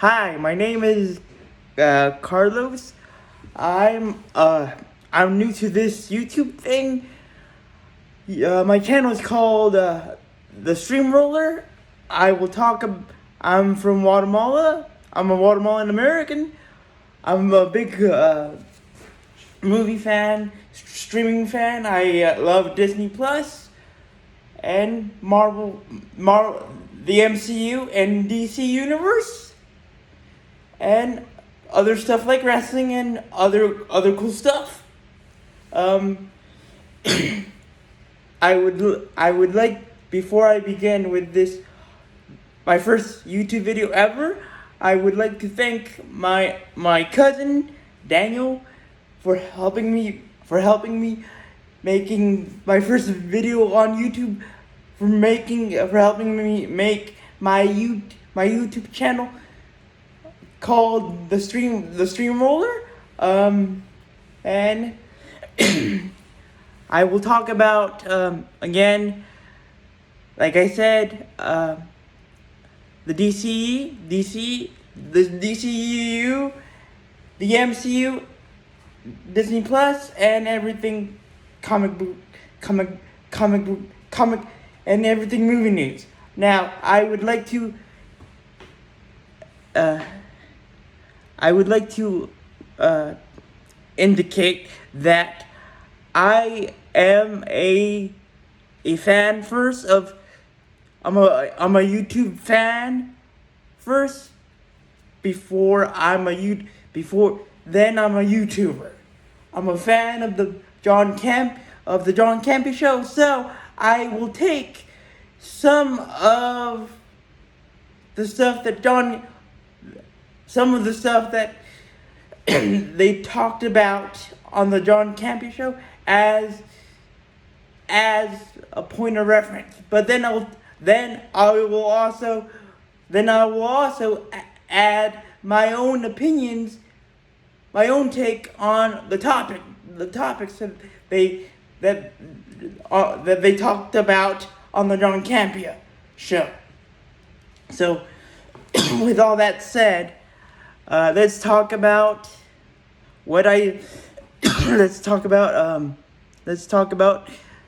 Hi, my name is Carlos. I'm new to this YouTube thing. My channel is called The Streamroller. I will talk. I'm from Guatemala. I'm a Guatemalan American. I'm a big movie fan, streaming fan. I love Disney Plus and Marvel, the MCU and DC Universe, and other stuff like wrestling and other cool stuff. I would like, before I begin with this, my first YouTube video ever, I would like to thank my cousin Daniel for helping me making my first video on YouTube, for helping me make my YouTube channel called the Streamroller. And I will talk about again, like I said, the DCU, the MCU, Disney Plus, and everything comic, and everything movie news. Now, I would like to indicate that I am a fan first of. I'm a YouTube fan first before I'm a YouTuber. I'm a fan of the John Campy show, so I will take some of the stuff that they talked about on the John Campy show as a point of reference. But then I will also add my own opinions, my own take on the topics that they talked about on the John Campia show. So, with all that said, let's talk about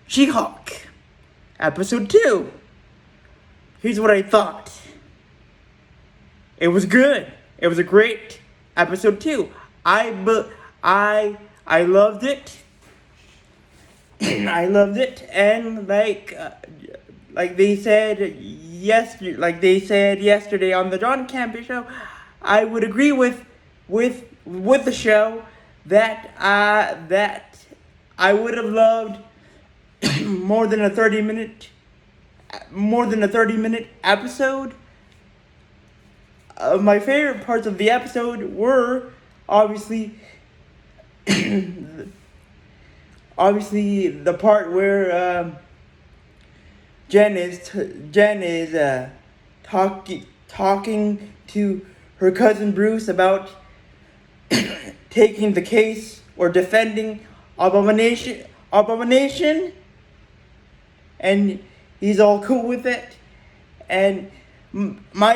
She-Hulk, episode 2. Here's what I thought. It was good. It was a great episode 2. I loved it. I loved it, and like they said yesterday on the John Campy show, I would agree with the show that I would have loved more than a 30-minute episode. My favorite parts of the episode were obviously the part where Jen is talking to her cousin Bruce about taking the case or defending Abomination, and he's all cool with it. And my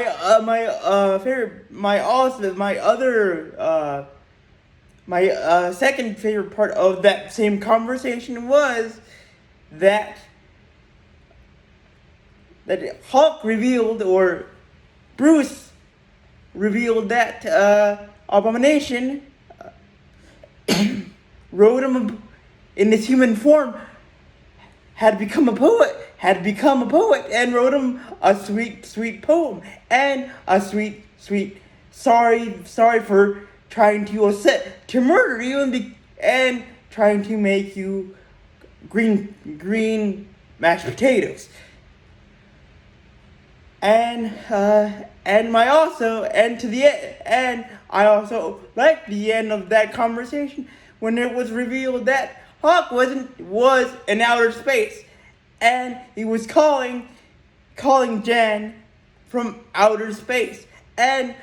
second favorite part of that same conversation was that Hulk revealed, or Bruce revealed, that Abomination wrote him in his human form, had become a poet, and wrote him a sweet poem, and a sweet sorry for trying to murder you and trying to make you green mashed potatoes. And I also liked the end of that conversation when it was revealed that Hawk was in outer space, and he was calling Jen from outer space. And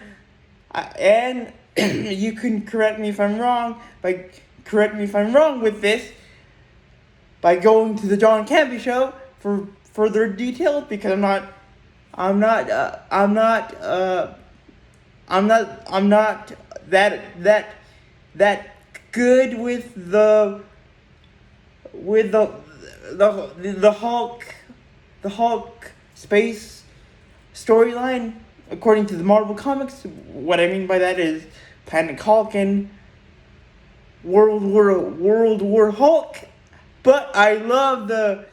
you can correct me if I'm wrong with this by going to the John Campy show for further details, because I'm not I'm not that good with the Hulk space storyline according to the Marvel comics. What I mean by that is Planet Hulk and World War Hulk. But I love the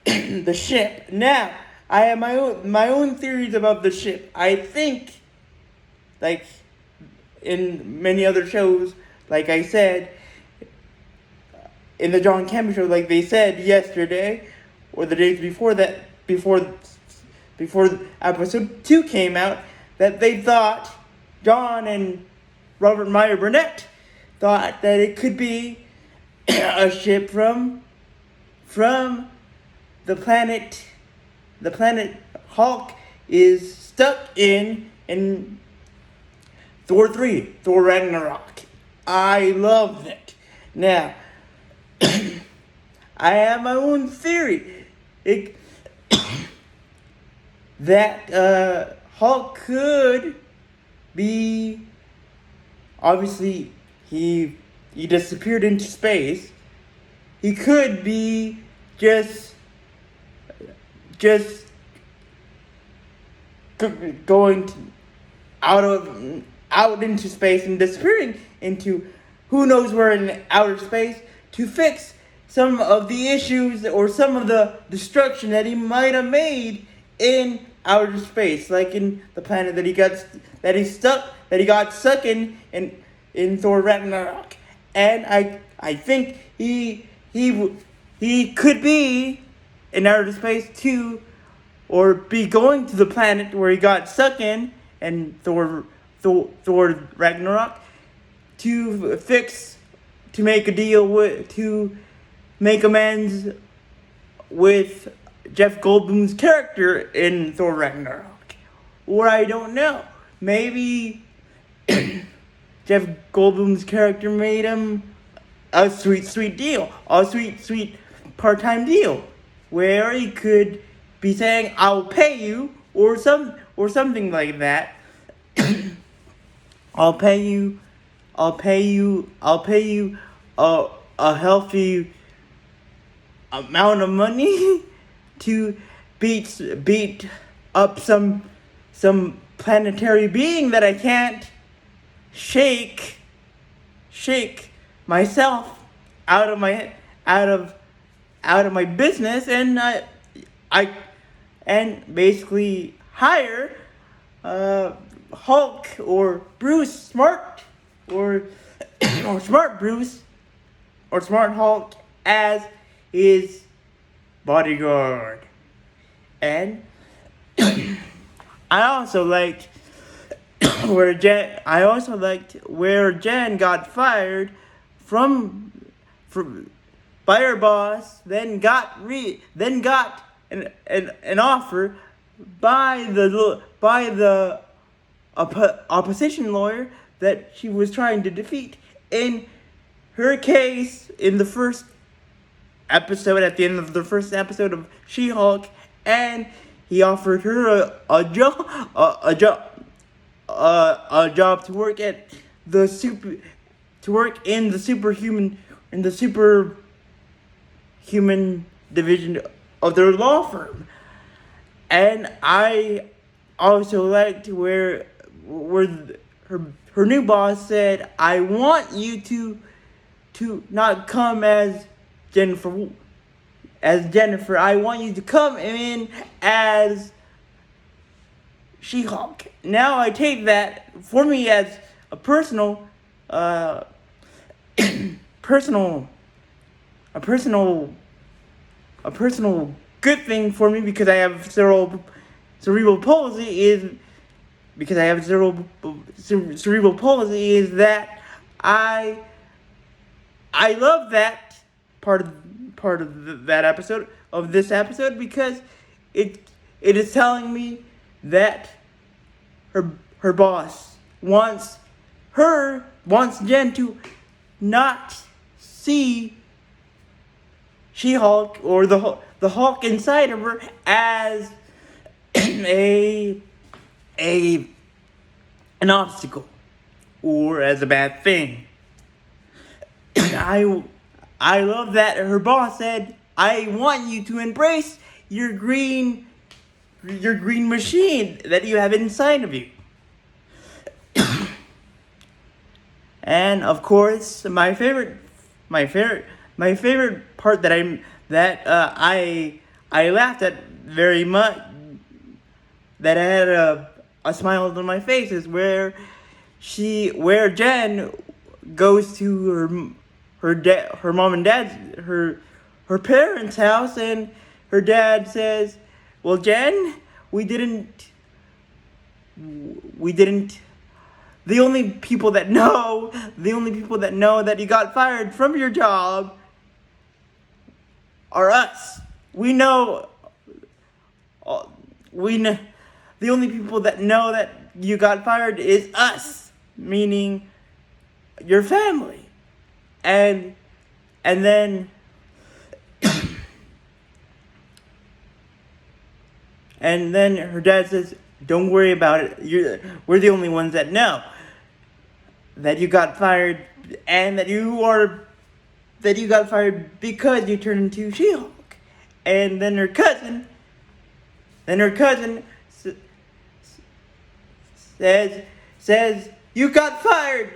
the ship. Now I have my own theories about the ship. I think, like in many other shows, like I said in the John Campbell show, like they said yesterday or the days before that, before episode 2 came out, that they thought, John and Robert Meyer Burnett thought that it could be a ship from the planet Hulk is stuck in Thor 3, Thor Ragnarok. I love it. Now, I have my own theory. That Hulk could be, obviously he disappeared into space. He could be just going out into space and disappearing into who knows where in outer space to fix some of the issues or some of the destruction that he might have made in outer space, like in the planet that he got stuck in Thor Ragnarok. And I think he could be in outer space too, or be going to the planet where he got stuck in Thor Ragnarok to make a deal to make amends with Jeff Goldblum's character in Thor Ragnarok. Or I don't know. Maybe Jeff Goldblum's character made him a sweet deal. A sweet part-time deal. Where he could be saying, I'll pay you, or something like that. I'll pay you a healthy amount of money to beat up some planetary being that I can't shake myself out of my business, and I basically hire Hulk or Bruce Smart or Smart Bruce or Smart Hulk as his bodyguard. And I also liked where Jen got fired from by her boss, then got an offer by the opposition lawyer that she was trying to defeat in her case in the first episode, at the end of the first episode of She-Hulk, and he offered her a job to work in the superhuman division of their law firm. And I also liked where her new boss said, I want you to not come as Jennifer. I want you to come in as She-Hulk. Now I take that for me as a personal good thing for me, because I have cerebral palsy. Is that I love that part of that episode of this episode, because it is telling me that her boss wants Jen to not see She-Hulk or the Hulk inside of her as a an obstacle or as a bad thing. I love that her boss said, "I want you to embrace your green machine that you have inside of you." And of course, my favorite part I laughed at very much, that I had a smile on my face, is where Jen goes to her mom and dad's her parents' house, and her dad says, "Well, Jen, we didn't the only people that know that you got fired from your job are us. We know the only people that know that you got fired is us," meaning your family. And then and then her dad says, "Don't worry about it. We're the only ones that know that you got fired, and that you got fired because you turned into She-Hulk." And then her cousin says, "You got fired,"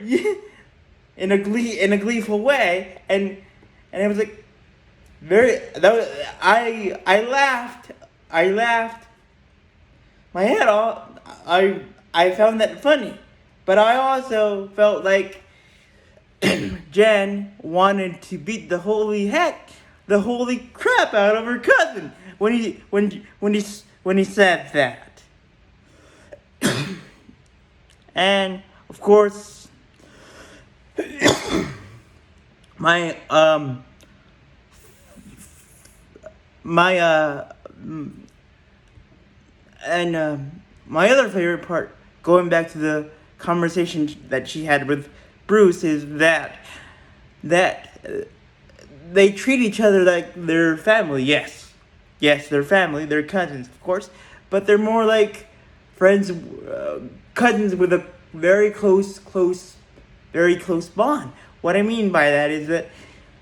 in a gleeful way, and it was like I laughed my head off. I found that funny, but I also felt like Jen wanted to beat the holy crap out of her cousin when he said that. And of course, my other favorite part, going back to the conversation that she had with Bruce, is that they treat each other like they're family. Yes, they're family. They're cousins, of course, but they're more like friends, cousins with a very close bond. What I mean by that is that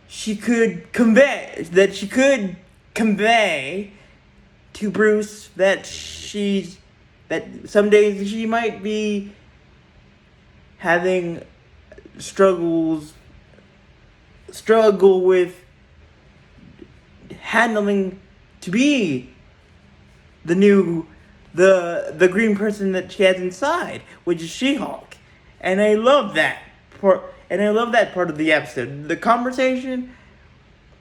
she could convey to Bruce that some days she might be having struggle with handling to be the green person that she has inside, which is She-Hulk. And I love that part. And I love that part of the episode. The conversation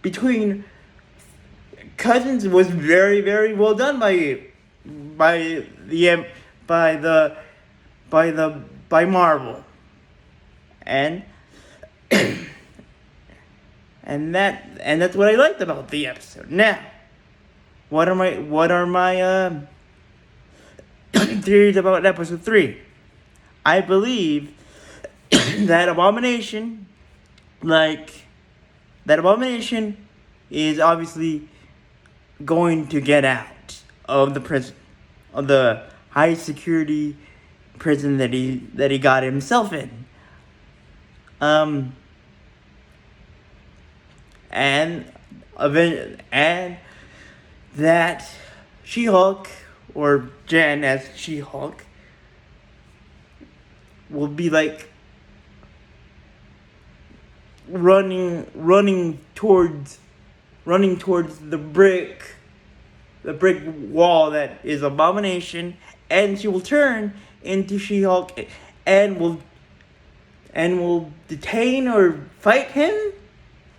between cousins was very, very well done by Marvel. And that's what I liked about the episode. Now, what are my theories about episode 3? I believe that Abomination is obviously going to get out of the prison, of the high security prison that he got himself in. And that She-Hulk, or Jen as She-Hulk, will be like running towards the brick wall that is Abomination, and she will turn into She-Hulk and will detain or fight him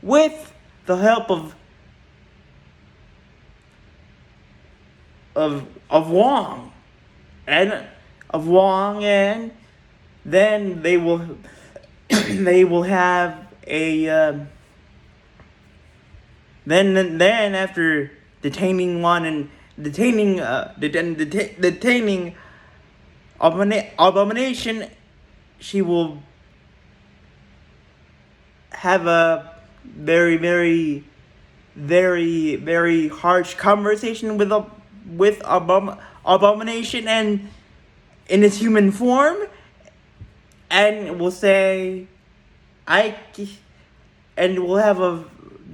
with the help of Wong, and then they will have a then after detaining one and detaining Abomination, she will have a very, very, very, very harsh conversation with Abomination and in his human form, and will say, I, and will have a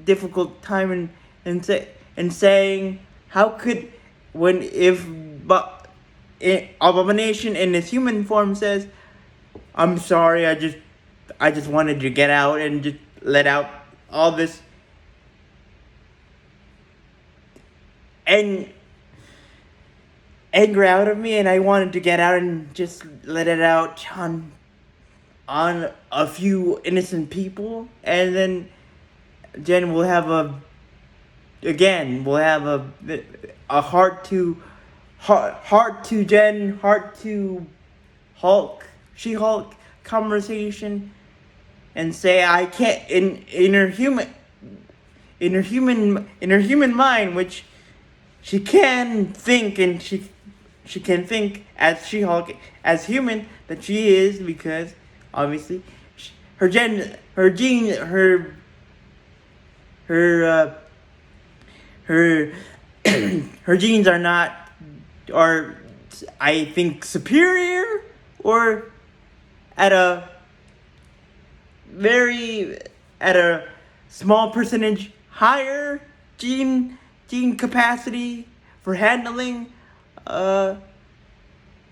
difficult time in saying, how could, when, if, but, Abomination in its human form says, I'm sorry, I just wanted to get out and just let out all this and anger out of me, and I wanted to get out and just let it out on a few innocent people, and then Jen will have a heart to Jen, heart to Hulk, She-Hulk conversation, and say, I can't, in her human mind, which she can think, and she can think as She-Hulk, as human that she is, because obviously her her genes are not, are, I think, superior, or at a small percentage higher gene capacity for handling,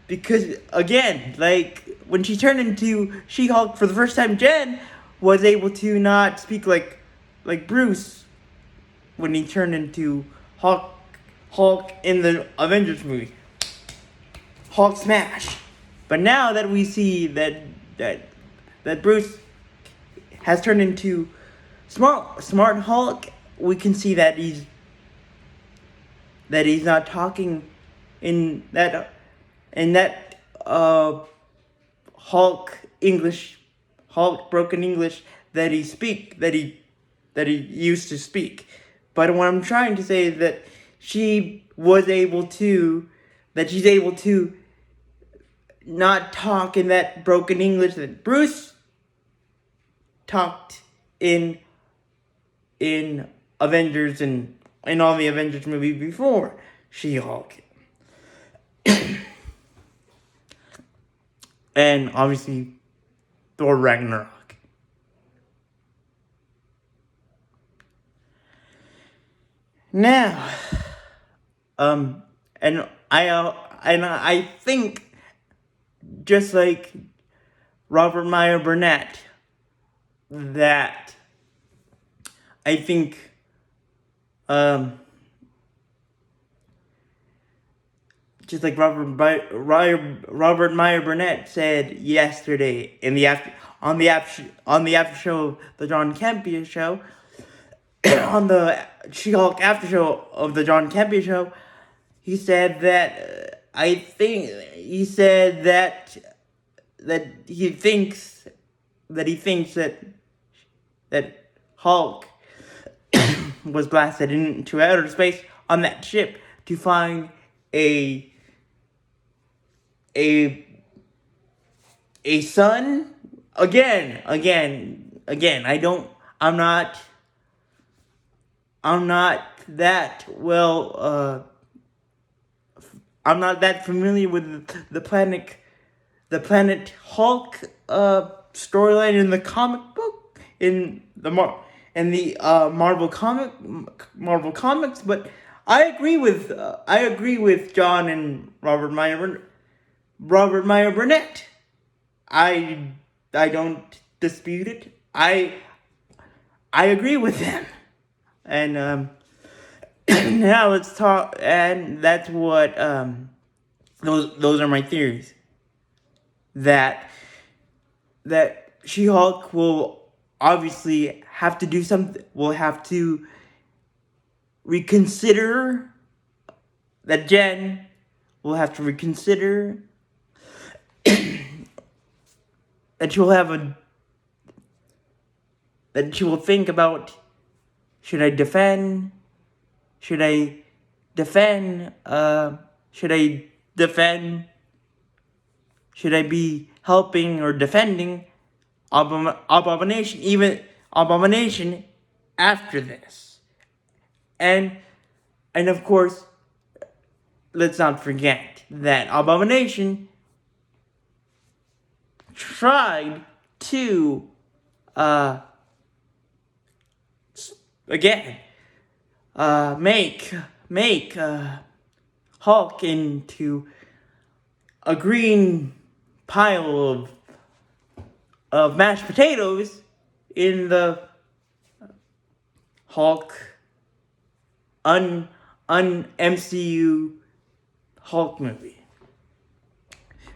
because again, like when she turned into She-Hulk for the first time, Jen was able to not speak like Bruce when he turned into Hulk in the Avengers movie, Hulk smash. But now that we see that Bruce has turned into smart Hulk, we can see that he's not talking in that Hulk broken English that he used to speak. But what I'm trying to say is that she's able to not talk in that broken English that Bruce talked in Avengers and in all the Avengers movies before She-Hulk. And obviously Thor Ragnarok. Now, and I think, just like Robert Meyer Burnett, that I think just like Robert Meyer Burnett said yesterday on the after show of the John Campea show, on the She-Hulk after show of the John Campea show, he said that he thinks that Hulk was blasted into outer space on that ship to find a son. Again, I'm not that well, I'm not that familiar with the Planet Hulk storyline in the comic book, in the Marvel comics, but I agree with John and Robert Meyer Burnett. I don't dispute it. I agree with them. And now let's talk. And that's what those are my theories. That She-Hulk will obviously have to do something. Will have to reconsider. That Jen will have to reconsider. That she will think about, should I defend? Should I be helping or defending Abomination, even Abomination after this? And of course, let's not forget that Abomination tried to again make Hulk into a green pile of mashed potatoes in the Hulk MCU Hulk movie.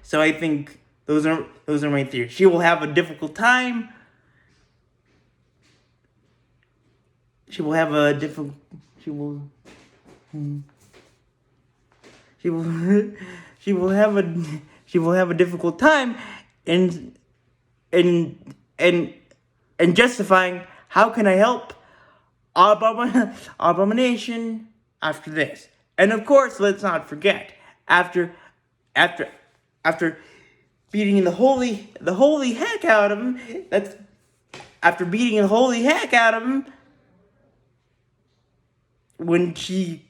So I think those are my theories. She will have a difficult time. She will have a difficult. She will have a difficult time in justifying how can I help Abomination after this. And of course, let's not forget after beating the holy heck out of him. That's after beating the holy heck out of him. When she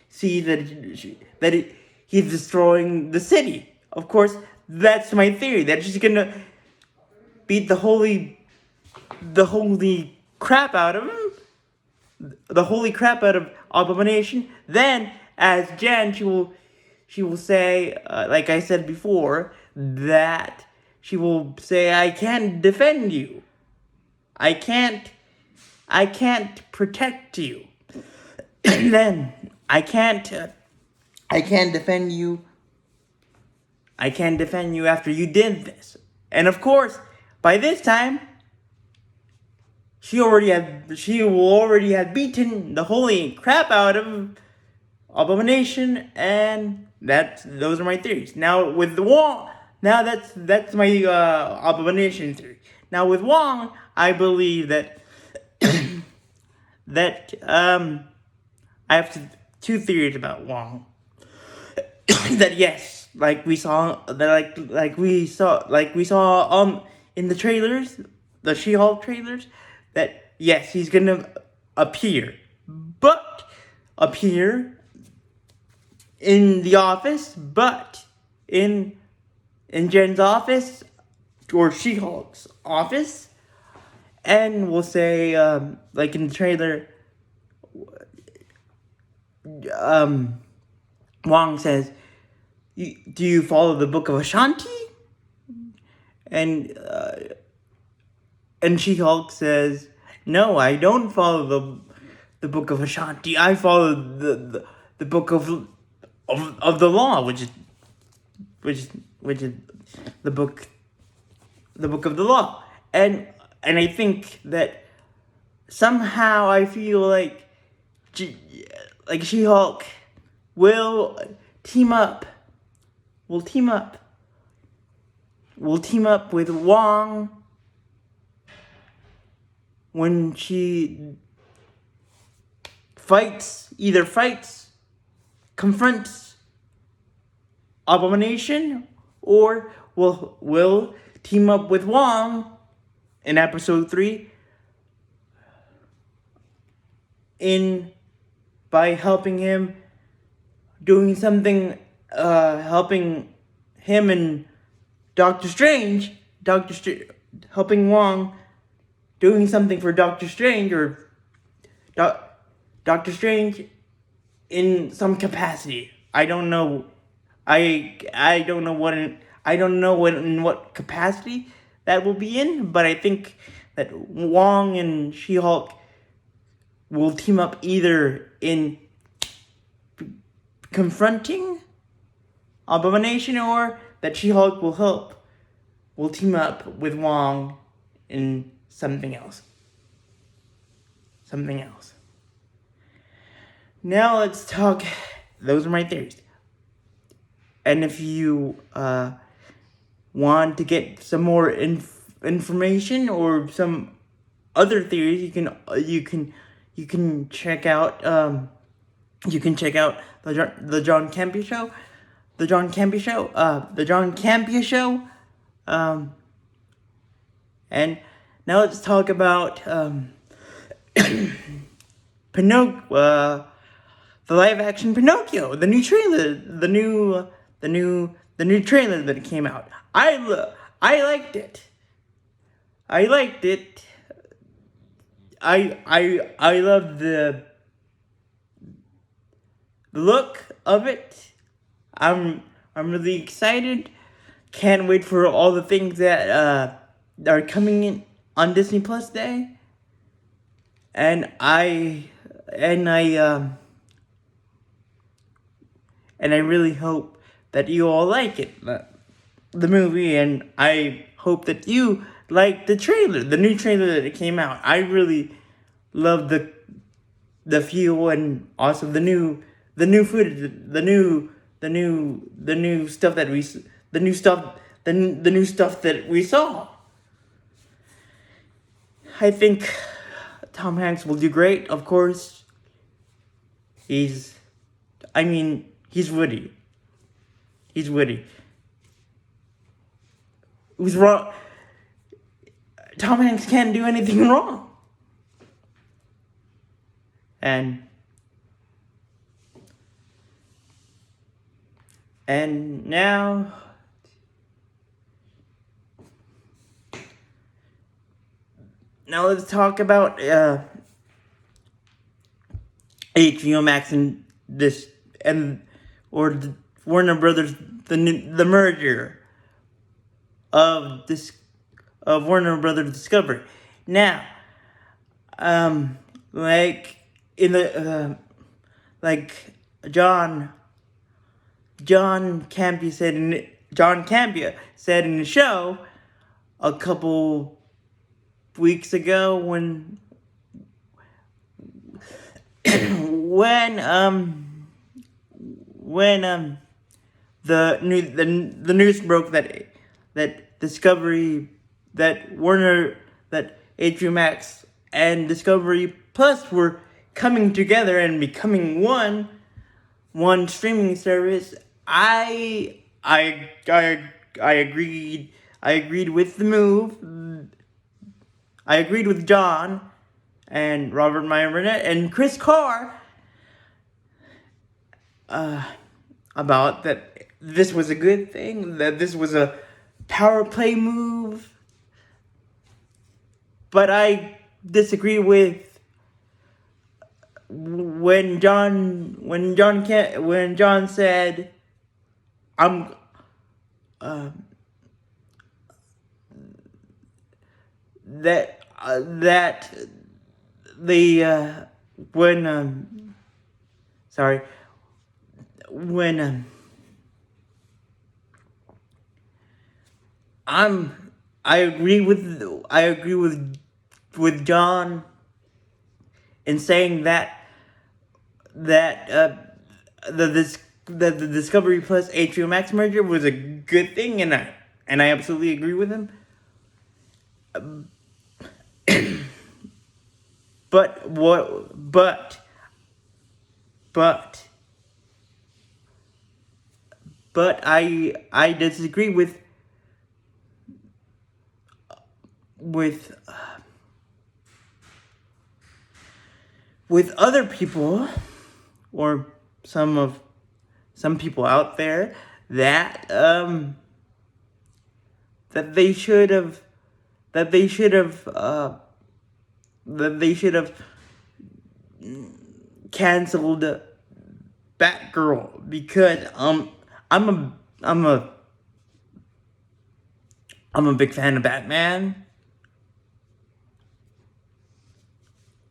sees that he's destroying the city. Of course, that's my theory. That she's gonna beat the holy crap out of him. The holy crap out of Abomination. Then, as Jen, she will say, like I said before, that she will say, "I can't defend you. I can't protect you." Then I can't defend you. I can't defend you after you did this. And of course, by this time, she will already have beaten the holy crap out of Abomination, and those are my theories. Now with the Wong, that's my Abomination theory. Now with Wong, I believe that I have two theories about Wong. That yes, like we saw in the trailers, the She-Hulk trailers, that yes, he's gonna appear in the office, but in Jen's office or She-Hulk's office, and we'll say like in the trailer, Wong says, "Do you follow the Book of Ashanti?" And She-Hulk says, "No, I don't follow the Book of Ashanti. I follow the Book of the Law, which is the book of the law." And I think that somehow I feel like She-Hulk will team up with Wong when she confronts Abomination, or will team up with Wong in episode 3 by helping him helping him and Doctor Strange, helping Wong doing something for Doctor Strange, or Doctor Strange in some capacity. I don't know. I don't know in what capacity that will be in, but I think that Wong and She-Hulk will team up either in confronting Abomination, or that She-Hulk will team up with Wong in something else. Now let's talk. Those are my theories. And if you want to get some more information or some other theories, you can check out the John Campia show. And now let's talk about Pinocchio, the live action Pinocchio, the new trailer, the new the new trailer that came out. I liked it. I liked it. I love the look of it. I'm really excited. Can't wait for all the things that are coming in on Disney Plus Day. And I really hope that you all like it, the movie, and I hope that you like the trailer, the new trailer that came out. I really love the feel and also the new footage, the new stuff that the new stuff that we saw. I think Tom Hanks will do great. Of course, he's witty. He's witty. Who's wrong? Tom Hanks can't do anything wrong. And now let's talk about HBO Max and Warner Brothers, the merger of Warner Brothers Discovery. Now, like in the John Campia said in the show a couple weeks ago when the news broke that Discovery, that HBO Max and Discovery Plus were coming together and becoming one streaming service. I agreed with the move. I agreed with John and Robert Meyer Burnett and Chris Carr about that this was a good thing, that this was a power play move. But I disagree with when John said I agree with John in saying that the Discovery Plus HBO Max merger was a good thing, and I absolutely agree with him. But I disagree with other people, or some people out there, that they should have canceled Batgirl, because I'm a big fan of Batman,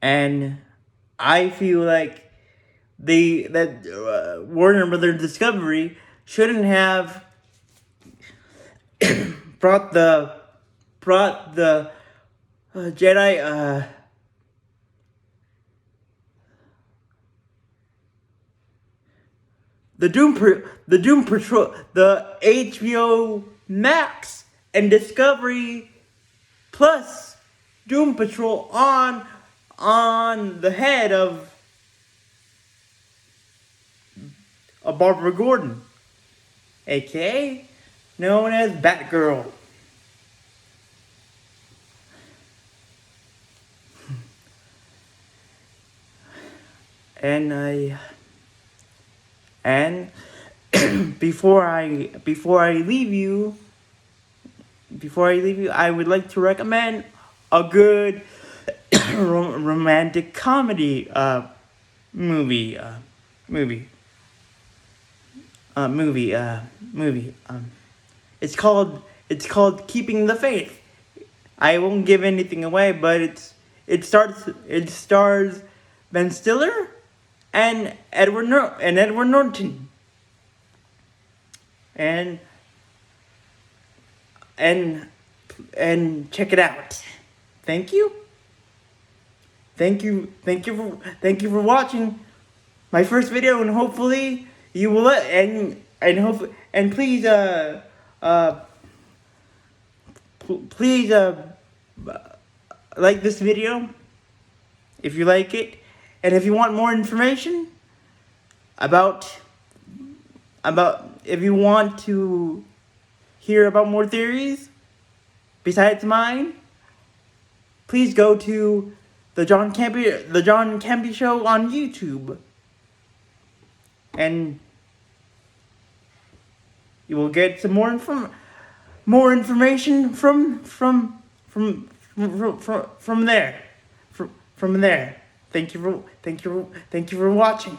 and I feel like Warner Brothers Discovery shouldn't have brought the Jedi the Doom Patrol, the HBO Max and Discovery Plus Doom Patrol on the head of Barbara Gordon, aka known as Batgirl. And before I leave you, I would like to recommend a good romantic comedy movie. It's called Keeping the Faith. I won't give anything away, but it stars Ben Stiller and Edward Norton. And check it out. Thank you for watching my first video, and hopefully you will please please like this video if you like it, and if you want more information about if you want to hear about more theories besides mine, please go to the John Campy Show on YouTube, and you will get some more information from there. Thank you for watching.